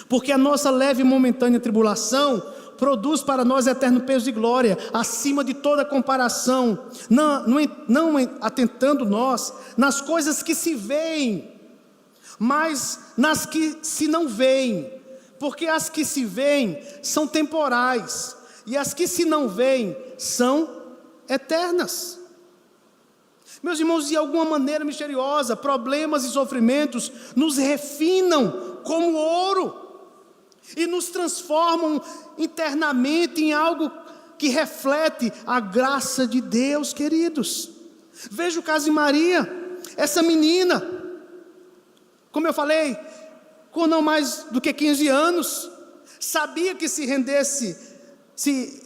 porque a nossa leve e momentânea tribulação produz para nós eterno peso de glória, acima de toda comparação, não atentando nós nas coisas que se veem, mas nas que se não veem, porque as que se veem são temporais, e as que se não veem são eternas. Meus irmãos, de alguma maneira misteriosa, problemas e sofrimentos nos refinam como ouro, e nos transformam internamente em algo que reflete a graça de Deus, queridos. Veja o caso de Maria, essa menina, como eu falei, com não mais do que 15 anos, sabia que se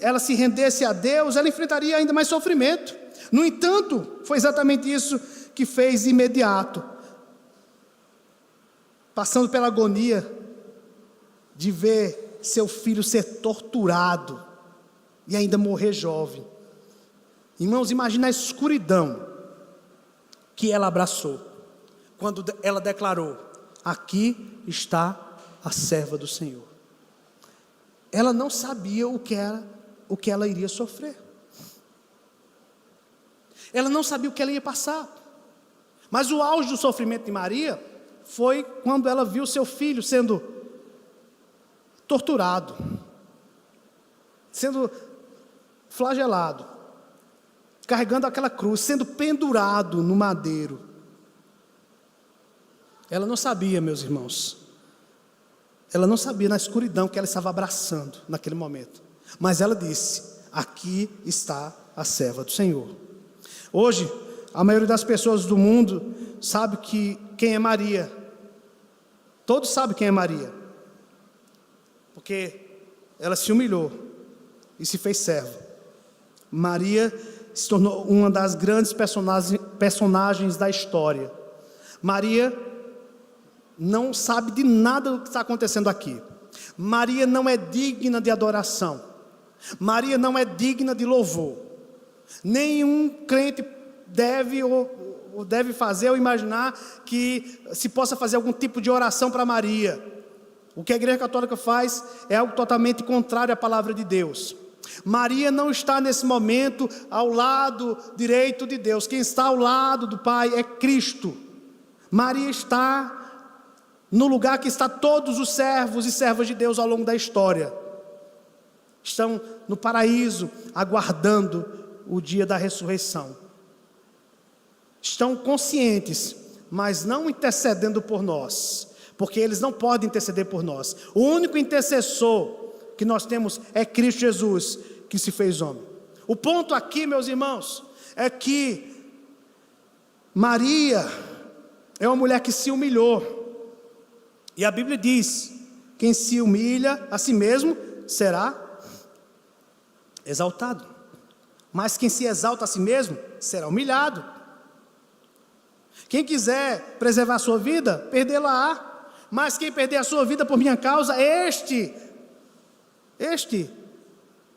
ela se rendesse a Deus, ela enfrentaria ainda mais sofrimento. No entanto, foi exatamente isso que fez de imediato, passando pela agonia de ver seu filho ser torturado e ainda morrer jovem. Irmãos, imagina a escuridão que ela abraçou quando ela declarou: aqui está a serva do Senhor. Ela não sabia o que ela iria sofrer. Ela não sabia o que ela ia passar. Mas o auge do sofrimento de Maria foi quando ela viu seu filho sendo torturado, sendo flagelado, carregando aquela cruz, sendo pendurado no madeiro. Ela não sabia, meus irmãos, ela não sabia na escuridão que ela estava abraçando naquele momento, mas ela disse: aqui está a serva do Senhor. Hoje, a maioria das pessoas do mundo sabe quem é Maria. Todos sabem quem é Maria, porque ela se humilhou e se fez serva. Maria se tornou uma das grandes personagens da história. Maria não sabe de nada do que está acontecendo aqui. Maria não é digna de adoração. Maria não é digna de louvor. Nenhum crente deve fazer ou imaginar que se possa fazer algum tipo de oração para Maria. O que a Igreja Católica faz é algo totalmente contrário à palavra de Deus. Maria não está nesse momento ao lado direito de Deus. Quem está ao lado do Pai é Cristo. Maria está no lugar que está todos os servos e servas de Deus ao longo da história. Estão no paraíso, aguardando o dia da ressurreição. Estão conscientes, mas não intercedendo por nós, porque eles não podem interceder por nós. O único intercessor que nós temos é Cristo Jesus, que se fez homem. O ponto aqui, meus irmãos, é que Maria é uma mulher que se humilhou. E a Bíblia diz: quem se humilha a si mesmo será exaltado, mas quem se exalta a si mesmo será humilhado. Quem quiser preservar a sua vida, perdê-la-á. Mas quem perder a sua vida por minha causa, este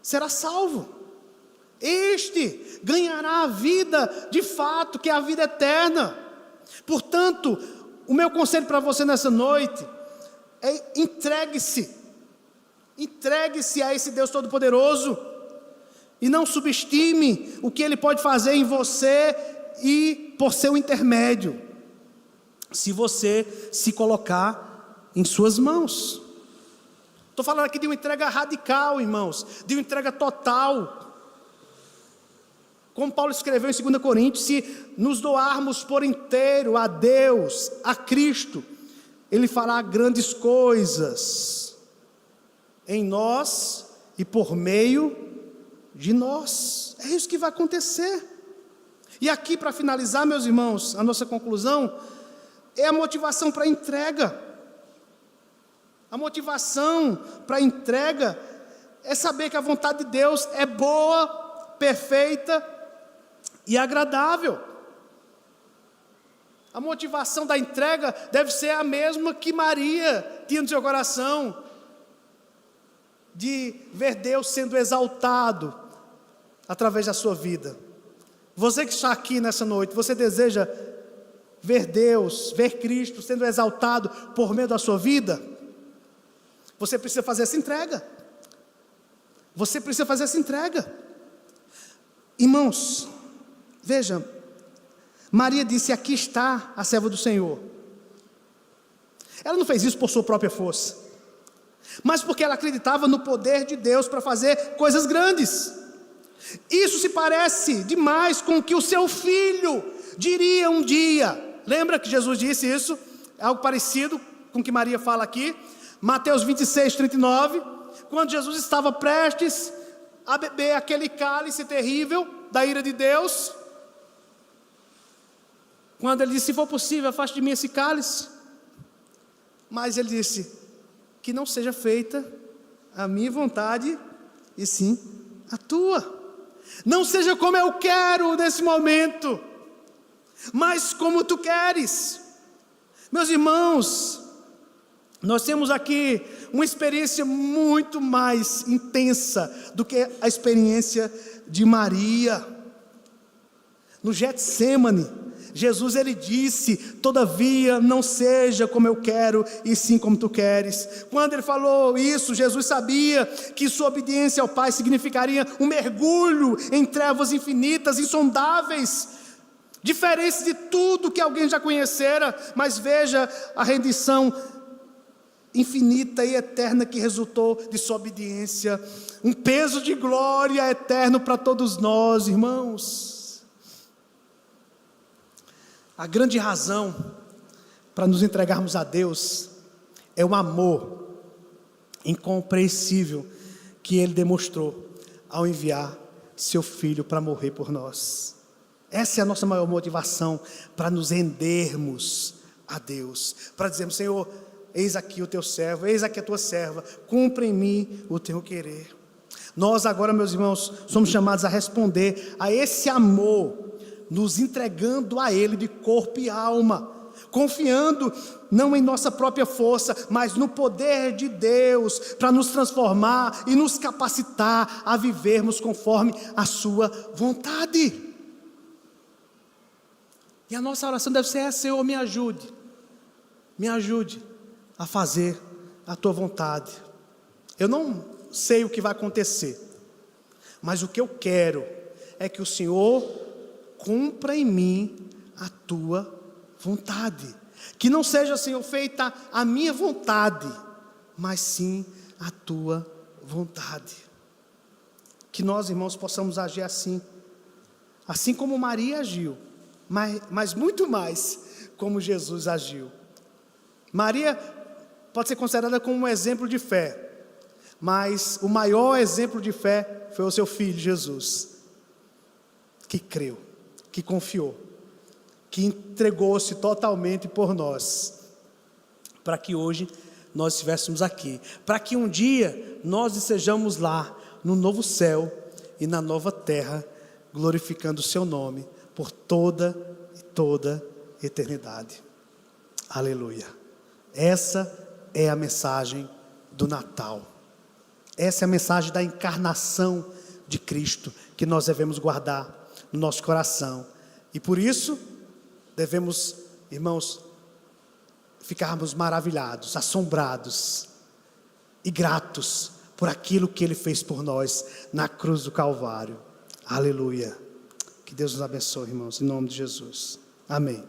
será salvo. Este ganhará a vida de fato, que é a vida eterna. Portanto, o meu conselho para você nessa noite é: entregue-se a esse Deus Todo-Poderoso, e não subestime o que Ele pode fazer em você e por seu intermédio, se você se colocar em suas mãos. Estou falando aqui de uma entrega radical, irmãos, de uma entrega total. Como Paulo escreveu em 2 Coríntios, se nos doarmos por inteiro a Deus, a Cristo, Ele fará grandes coisas em nós e por meio de nós. É isso que vai acontecer. E aqui, para finalizar, meus irmãos, a nossa conclusão é a motivação para a entrega. A motivação para a entrega é saber que a vontade de Deus é boa, perfeita e agradável. A motivação da entrega deve ser a mesma que Maria tinha no seu coração, de ver Deus sendo exaltado através da sua vida. Você que está aqui nessa noite, você deseja ver Deus, ver Cristo sendo exaltado por meio da sua vida, você precisa fazer essa entrega. Você precisa fazer essa entrega. Irmãos, veja, Maria disse: aqui está a serva do Senhor. Ela não fez isso por sua própria força, mas porque ela acreditava no poder de Deus para fazer coisas grandes. Isso se parece demais com o que o seu filho diria um dia. Lembra que Jesus disse isso? Algo parecido com o que Maria fala aqui. Mateus 26, 39. Quando Jesus estava prestes a beber aquele cálice terrível da ira de Deus. Quando ele disse: se for possível, afaste de mim esse cálice. Mas ele disse: que não seja feita a minha vontade, e sim a tua. Não seja como eu quero nesse momento, mas como tu queres. Meus irmãos, nós temos aqui uma experiência muito mais intensa do que a experiência de Maria. No Getsêmani, Jesus ele disse: todavia não seja como eu quero, e sim como tu queres. Quando ele falou isso, Jesus sabia que sua obediência ao Pai significaria um mergulho em trevas infinitas, insondáveis, diferentes de tudo que alguém já conhecera. Mas veja a rendição infinita e eterna que resultou de sua obediência, um peso de glória eterno para todos nós, irmãos. A grande razão para nos entregarmos a Deus é o amor incompreensível que Ele demonstrou ao enviar seu Filho para morrer por nós. Essa é a nossa maior motivação para nos rendermos a Deus, para dizermos: Senhor, eis aqui o teu servo, eis aqui a tua serva, cumpre em mim o teu querer. Nós agora, meus irmãos, somos chamados a responder a esse amor, nos entregando a Ele de corpo e alma, confiando não em nossa própria força, mas no poder de Deus, para nos transformar e nos capacitar a vivermos conforme a sua vontade. E a nossa oração deve ser essa: Senhor, me ajude a fazer a tua vontade. Eu não sei o que vai acontecer, mas o que eu quero é que o Senhor cumpra em mim a tua vontade. Que não seja, Senhor, feita a minha vontade, mas sim a tua vontade. Que nós, irmãos, possamos agir assim como Maria agiu, mas muito mais como Jesus agiu. Maria pode ser considerada como um exemplo de fé, mas o maior exemplo de fé foi o seu filho Jesus, que creu, que confiou, que entregou-se totalmente por nós, para que hoje nós estivéssemos aqui, para que um dia nós estejamos lá, no novo céu e na nova terra, glorificando o seu nome, por toda e toda eternidade. Aleluia. Essa é a mensagem do Natal. Essa é a mensagem da encarnação de Cristo, que nós devemos guardar no nosso coração. E por isso, devemos, irmãos, ficarmos maravilhados, assombrados e gratos por aquilo que Ele fez por nós na cruz do Calvário. Aleluia. Que Deus nos abençoe, irmãos, em nome de Jesus. Amém.